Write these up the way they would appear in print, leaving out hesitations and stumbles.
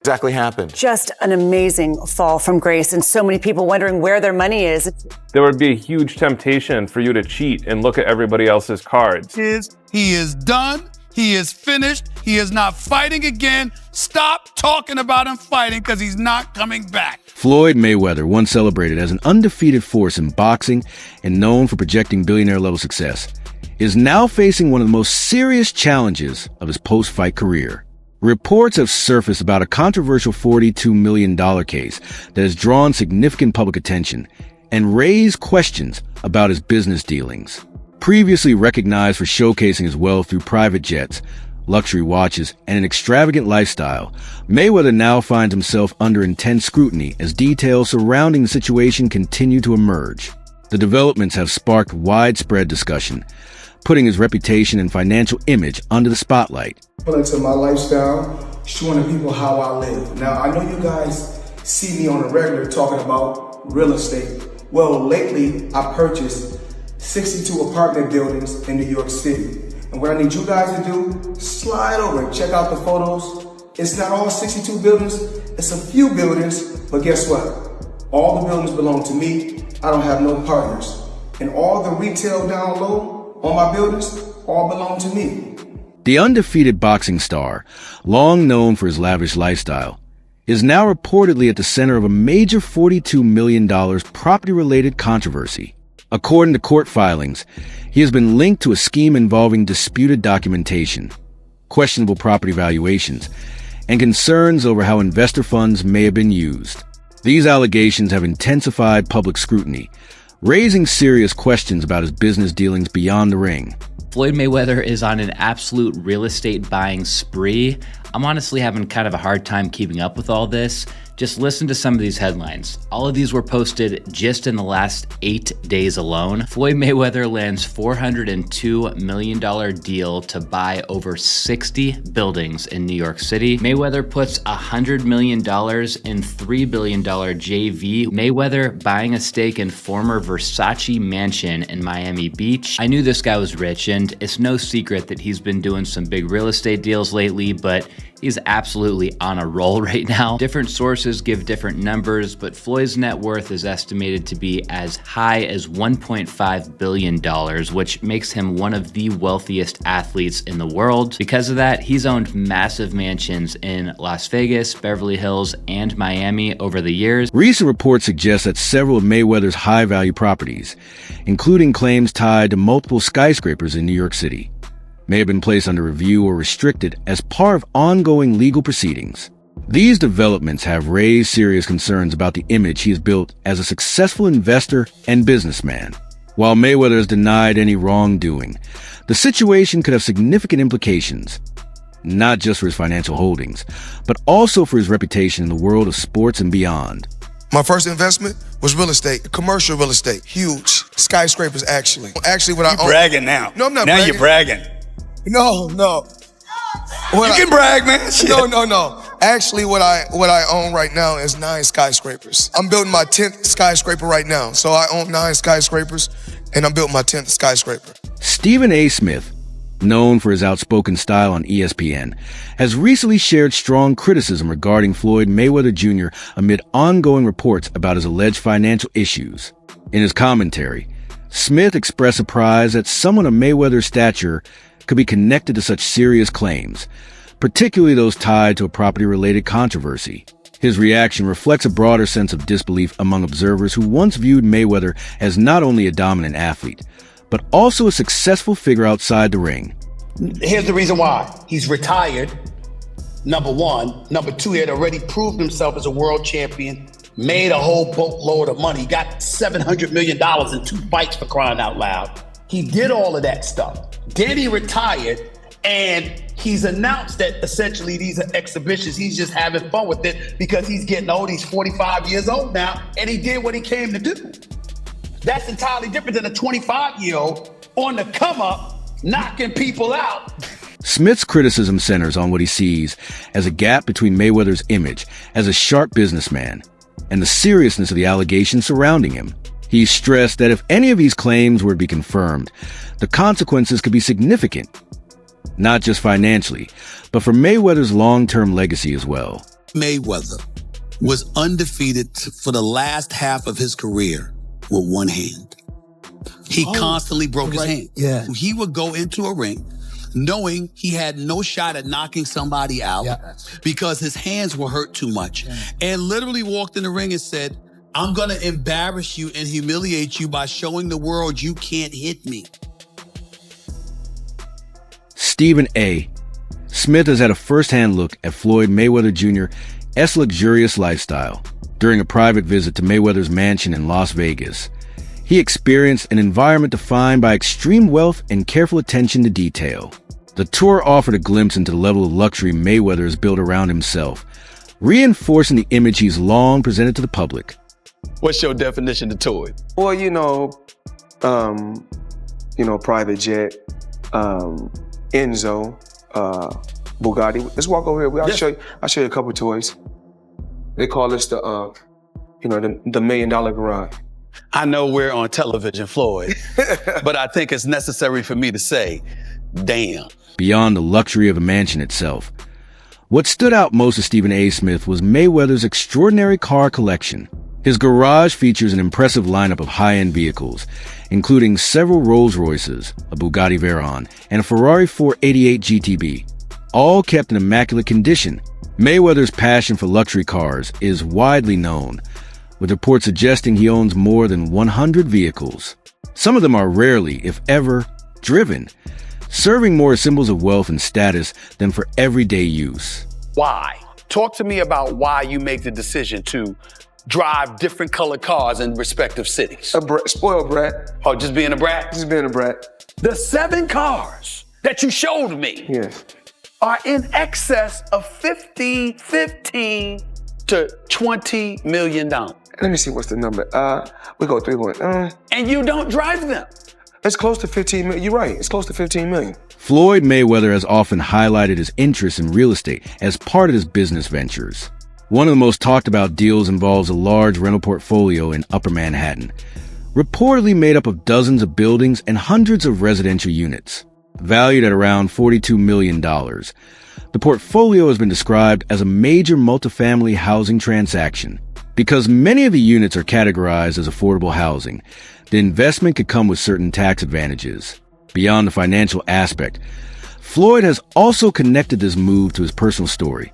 exactly happened? Just an amazing fall from grace, and so many people wondering where their money is. There would be a huge temptation for you to cheat and look at everybody else's cards. He is done. He is finished. He is not fighting again. Stop talking about him fighting because he's not coming back. Floyd Mayweather, once celebrated as an undefeated force in boxing and known for projecting billionaire-level success, is now facing one of the most serious challenges of his post-fight career. Reports have surfaced about a controversial $42 million case that has drawn significant public attention and raised questions about his business dealings. Previously recognized for showcasing his wealth through private jets, luxury watches, and an extravagant lifestyle, Mayweather now finds himself under intense scrutiny as details surrounding the situation continue to emerge. The developments have sparked widespread discussion, putting his reputation and financial image under the spotlight. Into my lifestyle, showing people how I live. Now, I know you guys see me on a regular talking about real estate. Well, lately, I purchased 62 apartment buildings in New York City. And what I need you guys to do, slide over and check out the photos. It's not all 62 buildings, it's a few buildings, but guess what? All the buildings belong to me. I don't have no partners. And all the retail down low on my buildings all belong to me. The undefeated boxing star, long known for his lavish lifestyle, is now reportedly at the center of a major $42 million property-related controversy. According to court filings, he has been linked to a scheme involving disputed documentation, questionable property valuations, and concerns over how investor funds may have been used. These allegations have intensified public scrutiny, raising serious questions about his business dealings beyond the ring. Floyd Mayweather is on an absolute real estate buying spree. I'm honestly having kind of a hard time keeping up with all this. Just listen to some of these headlines. All of these were posted just in the last 8 days alone. Floyd Mayweather lands $402 million deal to buy over 60 buildings in New York City. Mayweather puts $100 million in $3 billion JV. Mayweather buying a stake in former Versace mansion in Miami Beach. I knew this guy was rich, and it's no secret that he's been doing some big real estate deals lately, but he's absolutely on a roll right now. Different sources give different numbers, but Floyd's net worth is estimated to be as high as $1.5 billion, which makes him one of the wealthiest athletes in the world. Because of that, he's owned massive mansions in Las Vegas, Beverly Hills, and Miami over the years. Recent reports suggest that several of Mayweather's high-value properties, including claims tied to multiple skyscrapers in New York City, may have been placed under review or restricted as part of ongoing legal proceedings. These developments have raised serious concerns about the image he has built as a successful investor and businessman. While Mayweather has denied any wrongdoing, the situation could have significant implications, not just for his financial holdings, but also for his reputation in the world of sports and beyond. My first investment was real estate, commercial real estate, huge skyscrapers. Actually, what I own. You're bragging now. No, I'm not. Now bragging. you're bragging. No. You can brag, man. Shit. No. Actually, what I own right now is 9 skyscrapers. I'm building my 10th skyscraper right now. So I own 9 skyscrapers, and I'm building my 10th skyscraper. Stephen A. Smith, known for his outspoken style on ESPN, has recently shared strong criticism regarding Floyd Mayweather Jr. amid ongoing reports about his alleged financial issues. In his commentary, Smith expressed surprise that someone of Mayweather's stature could be connected to such serious claims, particularly those tied to a property-related controversy. His reaction reflects a broader sense of disbelief among observers who once viewed Mayweather as not only a dominant athlete, but also a successful figure outside the ring. Here's the reason why. He's retired, number one. Number two, he had already proved himself as a world champion, made a whole boatload of money, got $700 million in 2 fights, for crying out loud. He did all of that stuff. Then he retired, and he's announced that essentially these are exhibitions. He's just having fun with it because he's getting old. He's 45 years old now, and he did what he came to do. That's entirely different than a 25-year-old on the come up, knocking people out. Smith's criticism centers on what he sees as a gap between Mayweather's image as a sharp businessman and the seriousness of the allegations surrounding him. He stressed that if any of these claims were to be confirmed, the consequences could be significant, not just financially, but for Mayweather's long-term legacy as well. Mayweather was undefeated for the last half of his career with one hand. He constantly broke his hand. Yeah. He would go into a ring knowing he had no shot at knocking somebody out because his hands were hurt too much. And literally walked in the ring and said, I'm gonna embarrass you and humiliate you by showing the world you can't hit me. Stephen A. Smith has had a first-hand look at Floyd Mayweather Jr.'s luxurious lifestyle during a private visit to Mayweather's mansion in Las Vegas. He experienced an environment defined by extreme wealth and careful attention to detail. The tour offered a glimpse into the level of luxury Mayweather has built around himself, reinforcing the image he's long presented to the public. What's your definition of toy? Well, private jet, Enzo, Bugatti. Let's walk over here. I'll show you a couple toys. They call this the $1 million garage. I know we're on television, Floyd, but I think it's necessary for me to say, damn. Beyond the luxury of the mansion itself, what stood out most to Stephen A. Smith was Mayweather's extraordinary car collection. His garage features an impressive lineup of high-end vehicles, including several Rolls-Royces, a Bugatti Veyron, and a Ferrari 488 GTB, all kept in immaculate condition. Mayweather's passion for luxury cars is widely known, with reports suggesting he owns more than 100 vehicles. Some of them are rarely, if ever, driven, serving more as symbols of wealth and status than for everyday use. Why? Talk to me about why you make the decision to drive different colored cars in respective cities. Spoiled brat. Oh, just being a brat? Just being a brat. The 7 cars that you showed me are in excess of $15 to $20 million. Let me see what's the number. We go 3-1. And you don't drive them. It's close to 15 million. You're right. It's close to 15 million. Floyd Mayweather has often highlighted his interest in real estate as part of his business ventures. One of the most talked about deals involves a large rental portfolio in Upper Manhattan, reportedly made up of dozens of buildings and hundreds of residential units, valued at around $42 million. The portfolio has been described as a major multifamily housing transaction. Because many of the units are categorized as affordable housing, the investment could come with certain tax advantages. Beyond the financial aspect, Floyd has also connected this move to his personal story,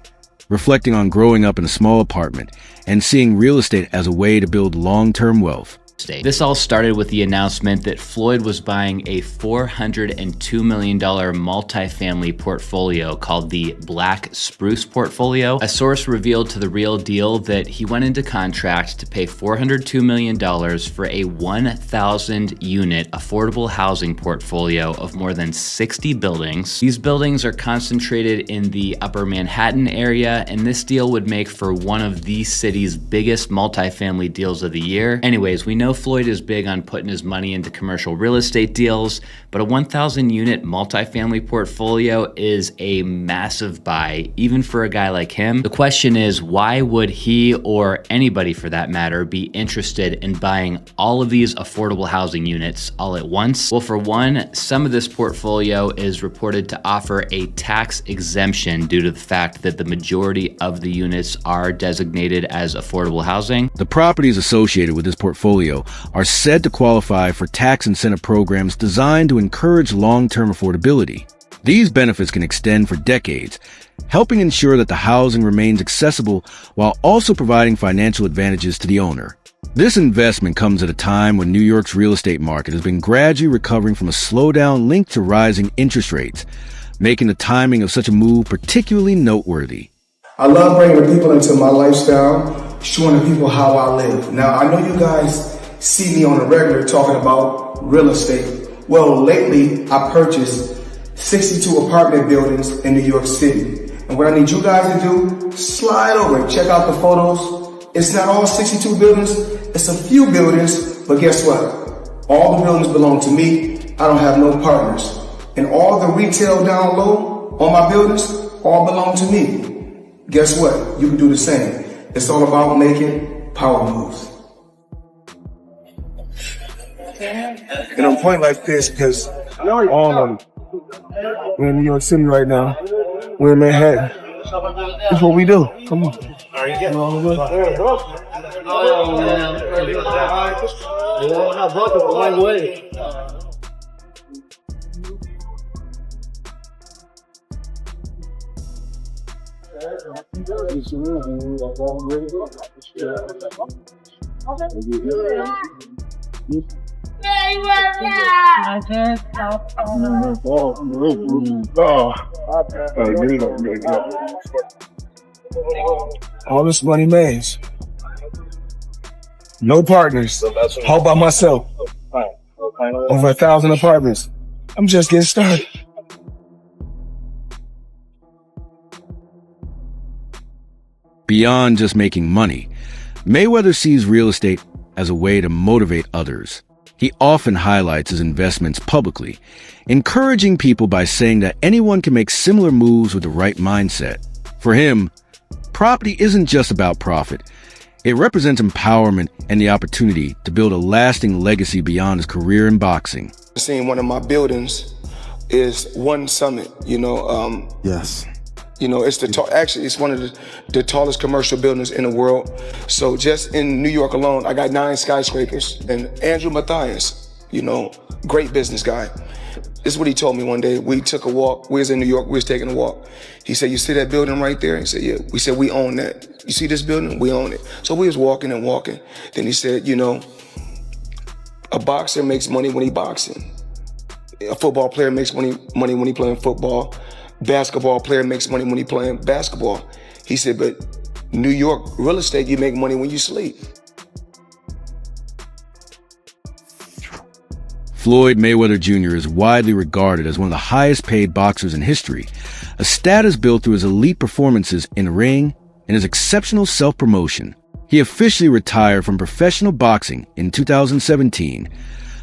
reflecting on growing up in a small apartment and seeing real estate as a way to build long-term wealth. This all started with the announcement that Floyd was buying a $402 million multifamily portfolio called the Black Spruce Portfolio. A source revealed to The Real Deal that he went into contract to pay $402 million for a 1,000-unit affordable housing portfolio of more than 60 buildings. These buildings are concentrated in the Upper Manhattan area, and this deal would make for one of the city's biggest multifamily deals of the year. Anyways, we know Floyd is big on putting his money into commercial real estate deals, but a 1,000-unit multifamily portfolio is a massive buy, even for a guy like him. The question is, why would he, or anybody for that matter, be interested in buying all of these affordable housing units all at once? Well, for one, some of this portfolio is reported to offer a tax exemption due to the fact that the majority of the units are designated as affordable housing. The properties associated with this portfolio are said to qualify for tax incentive programs designed to encourage long-term affordability. These benefits can extend for decades, helping ensure that the housing remains accessible while also providing financial advantages to the owner. This investment comes at a time when New York's real estate market has been gradually recovering from a slowdown linked to rising interest rates, making the timing of such a move particularly noteworthy. I love bringing the people into my lifestyle, showing the people how I live. Now, I know you guys see me on a regular talking about real estate. Well, lately I purchased 62 apartment buildings in New York City. And what I need you guys to do, slide over and check out the photos. It's not all 62 buildings, it's a few buildings, but guess what? All the buildings belong to me. I don't have no partners. And all the retail down low on my buildings all belong to me. Guess what? You can do the same. It's all about making power moves. And I'm pointing like this because all of them. We're in New York City right now. We're in Manhattan. That's what we do. Come on. All this money made. No partners. All by myself. Over 1,000 apartments. I'm just getting started. Beyond just making money, Mayweather sees real estate as a way to motivate others. He often highlights his investments publicly, encouraging people by saying that anyone can make similar moves with the right mindset. For him, property isn't just about profit. It represents empowerment and the opportunity to build a lasting legacy beyond his career in boxing. Seeing one of my buildings is One Summit, Yes. Actually, it's one of the tallest commercial buildings in the world. So just in New York alone, I got 9 skyscrapers. And Andrew Mathias, great business guy. This is what he told me one day. We took a walk. We was in New York. We was taking a walk. He said, "You see that building right there?" He said, "Yeah." We said, "We own that. You see this building? We own it." So we was walking and walking. Then he said, a boxer makes money when he boxing. A football player makes money when he playing football. Basketball player makes money when he playing basketball. He said, but New York real estate, you make money when you sleep. Floyd Mayweather Jr. is widely regarded as one of the highest paid boxers in history, a status built through his elite performances in the ring and his exceptional self-promotion. He officially retired from professional boxing in 2017,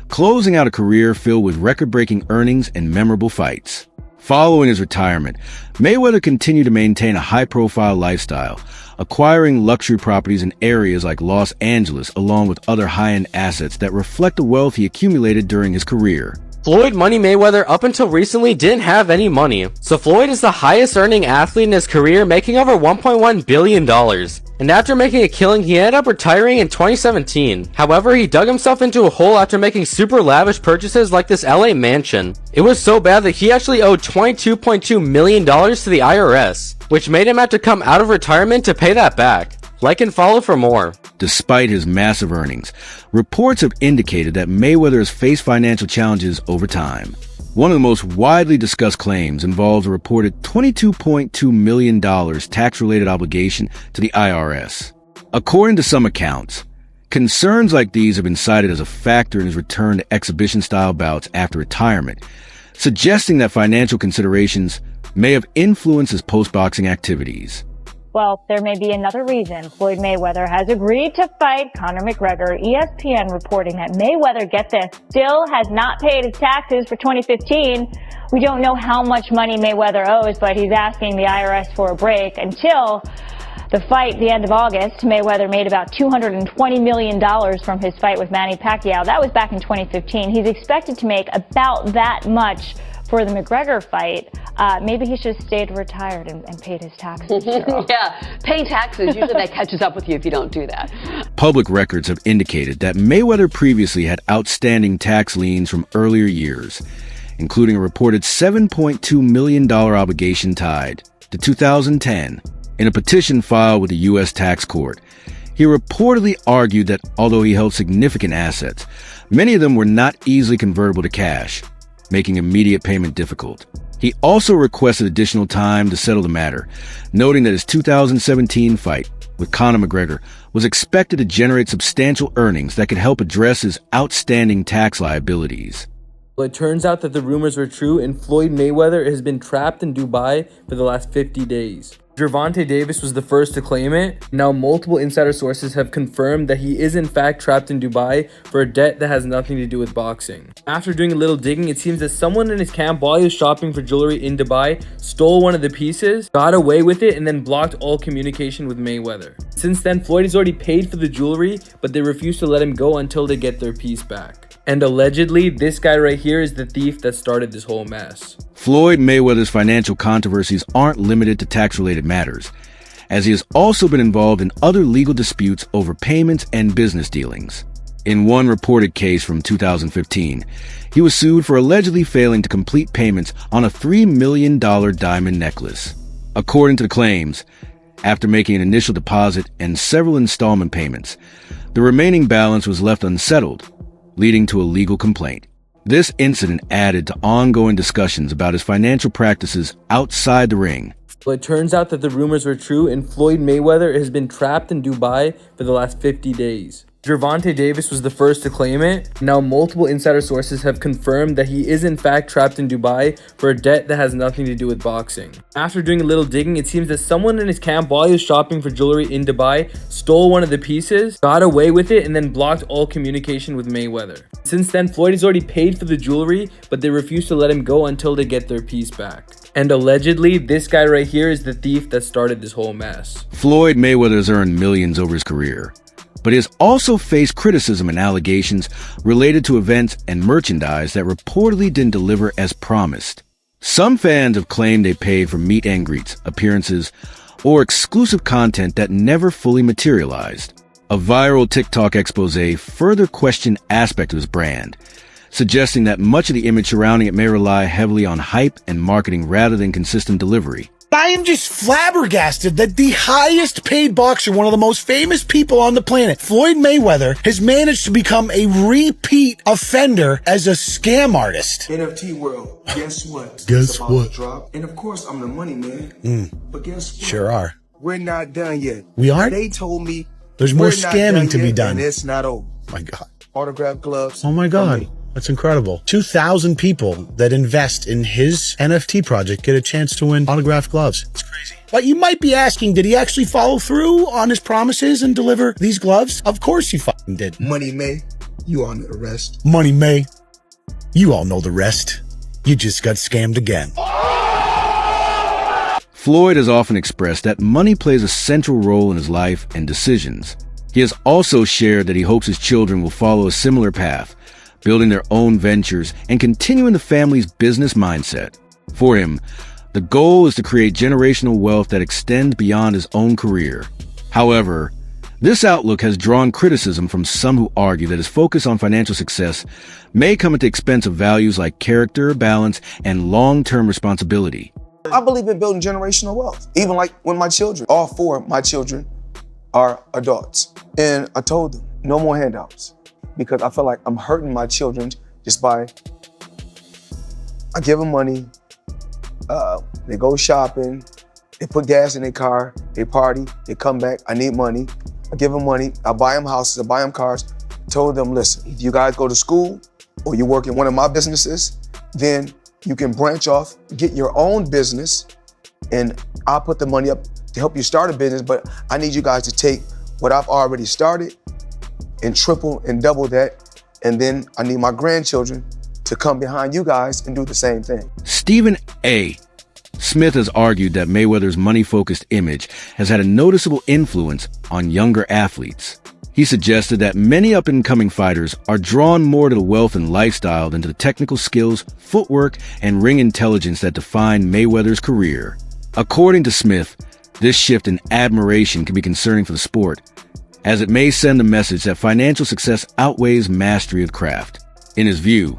closing out a career filled with record-breaking earnings and memorable fights. Following his retirement, Mayweather continued to maintain a high-profile lifestyle, acquiring luxury properties in areas like Los Angeles along with other high-end assets that reflect the wealth he accumulated during his career. Floyd Money Mayweather up until recently didn't have any money, so Floyd is the highest earning athlete in his career, making over $1.1 billion. And after making a killing, he ended up retiring in 2017. However, he dug himself into a hole after making super lavish purchases like this LA mansion. It was so bad that he actually owed $22.2 million to the IRS, which made him have to come out of retirement to pay that back. Like and follow for more. Despite his massive earnings, reports have indicated that Mayweather has faced financial challenges over time. One of the most widely discussed claims involves a reported $22.2 million tax-related obligation to the IRS. According to some accounts, concerns like these have been cited as a factor in his return to exhibition-style bouts after retirement, suggesting that financial considerations may have influenced his post-boxing activities. Well, there may be another reason Floyd Mayweather has agreed to fight Conor McGregor. ESPN reporting that Mayweather, get this, still has not paid his taxes for 2015. We don't know how much money Mayweather owes, but he's asking the IRS for a break. Until the fight, the end of August, Mayweather made about $220 million from his fight with Manny Pacquiao. That was back in 2015. He's expected to make about that much for the McGregor fight. Maybe he should have stayed retired and paid his taxes. Yeah, paying taxes, usually that catches up with you if you don't do that. Public records have indicated that Mayweather previously had outstanding tax liens from earlier years, including a reported $7.2 million obligation tied to 2010. In a petition filed with the U.S. Tax Court, he reportedly argued that although he held significant assets, many of them were not easily convertible to cash, making immediate payment difficult. He also requested additional time to settle the matter, noting that his 2017 fight with Conor McGregor was expected to generate substantial earnings that could help address his outstanding tax liabilities. Well, it turns out that the rumors were true, and Floyd Mayweather has been trapped in Dubai for the last 50 days. Gervonta Davis was the first to claim it. Now multiple insider sources have confirmed that he is in fact trapped in Dubai for a debt that has nothing to do with boxing. After doing a little digging, it seems that someone in his camp, while he was shopping for jewelry in Dubai, stole one of the pieces, got away with it, and then blocked all communication with Mayweather. Since then, Floyd has already paid for the jewelry, but they refuse to let him go until they get their piece back. And allegedly, this guy right here is the thief that started this whole mess. Floyd Mayweather's financial controversies aren't limited to tax-related matters, as he has also been involved in other legal disputes over payments and business dealings. In one reported case from 2015, he was sued for allegedly failing to complete payments on a $3 million diamond necklace. According to the claims, after making an initial deposit and several installment payments, the remaining balance was left unsettled, leading to a legal complaint. This incident added to ongoing discussions about his financial practices outside the ring. Well, it turns out that the rumors were true, and Floyd Mayweather has been trapped in Dubai for the last 50 days. Gervonta Davis was the first to claim it. Now multiple insider sources have confirmed that he is in fact trapped in Dubai for a debt that has nothing to do with boxing. After doing a little digging, it seems that someone in his camp, while he was shopping for jewelry in Dubai, stole one of the pieces, got away with it, and then blocked all communication with Mayweather. Since then, Floyd has already paid for the jewelry, but they refuse to let him go until they get their piece back. And allegedly, this guy right here is the thief that started this whole mess. Floyd Mayweather has earned millions over his career, but he has also faced criticism and allegations related to events and merchandise that reportedly didn't deliver as promised. Some fans have claimed they paid for meet and greets, appearances, or exclusive content that never fully materialized. A viral TikTok expose further questioned aspect of his brand, suggesting that much of the image surrounding it may rely heavily on hype and marketing rather than consistent delivery. I am just flabbergasted that the highest paid boxer, one of the most famous people on the planet, Floyd Mayweather, has managed to become a repeat offender as a scam artist. NFT world, guess what? Guess what? Drop. And of course, I'm the money man. But guess what? Sure are. We're not done yet. We aren't? They told me there's more scamming to be done. And it's not over. My God. Autograph gloves. Oh my God. That's incredible. 2,000 people that invest in his NFT project get a chance to win autographed gloves. It's crazy. But you might be asking, did he actually follow through on his promises and deliver these gloves? Of course he fucking did. Money May, you all know the rest. Money May, you all know the rest. You just got scammed again. Floyd has often expressed that money plays a central role in his life and decisions. He has also shared that he hopes his children will follow a similar path, building their own ventures and continuing the family's business mindset. For him, the goal is to create generational wealth that extends beyond his own career. However, this outlook has drawn criticism from some who argue that his focus on financial success may come at the expense of values like character, balance, and long-term responsibility. I believe in building generational wealth. Even like when my children, all four of my children are adults. And I told them, no more handouts. Because I feel like I'm hurting my children just by, I give them money, they go shopping, they put gas in their car, they party, they come back, I need money. I give them money, I buy them houses, I buy them cars. Told them, listen, if you guys go to school or you work in one of my businesses, then you can branch off, get your own business, and I'll put the money up to help you start a business, but I need you guys to take what I've already started and triple and double that. And then I need my grandchildren to come behind you guys and do the same thing. Stephen A. Smith has argued that Mayweather's money-focused image has had a noticeable influence on younger athletes. He suggested that many up-and-coming fighters are drawn more to the wealth and lifestyle than to the technical skills, footwork, and ring intelligence that define Mayweather's career. According to Smith, this shift in admiration can be concerning for the sport, as it may send the message that financial success outweighs mastery of craft. In his view,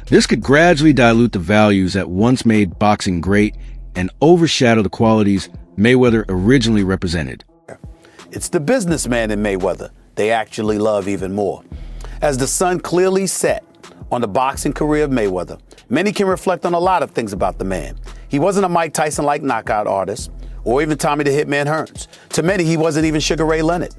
this could gradually dilute the values that once made boxing great and overshadow the qualities Mayweather originally represented. It's the businessman in Mayweather they actually love even more. As the sun clearly set on the boxing career of Mayweather, many can reflect on a lot of things about the man. He wasn't a Mike Tyson-like knockout artist, or even Tommy the Hitman Hearns. To many, he wasn't even Sugar Ray Leonard.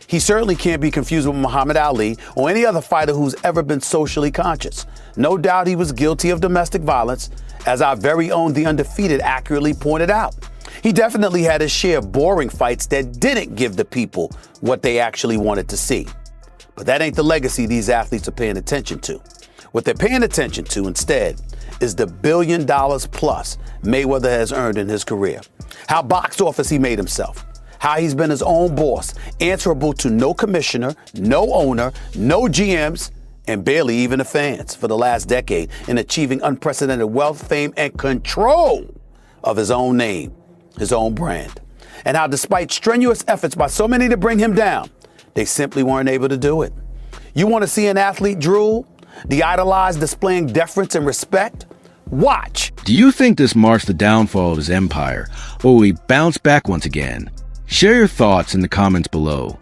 He certainly can't be confused with Muhammad Ali or any other fighter who's ever been socially conscious. No doubt he was guilty of domestic violence, as our very own The Undefeated accurately pointed out. He definitely had his share of boring fights that didn't give the people what they actually wanted to see. But that ain't the legacy these athletes are paying attention to. What they're paying attention to instead is the $1 billion plus Mayweather has earned in his career. How box office he made himself. How he's been his own boss, answerable to no commissioner, no owner, no GMs, and barely even the fans for the last decade in achieving unprecedented wealth, fame, and control of his own name, his own brand. And how despite strenuous efforts by so many to bring him down, they simply weren't able to do it. You want to see an athlete drool? The idolized displaying deference and respect? Watch. Do you think this marks the downfall of his empire, or will he bounce back once again? Share your thoughts in the comments below.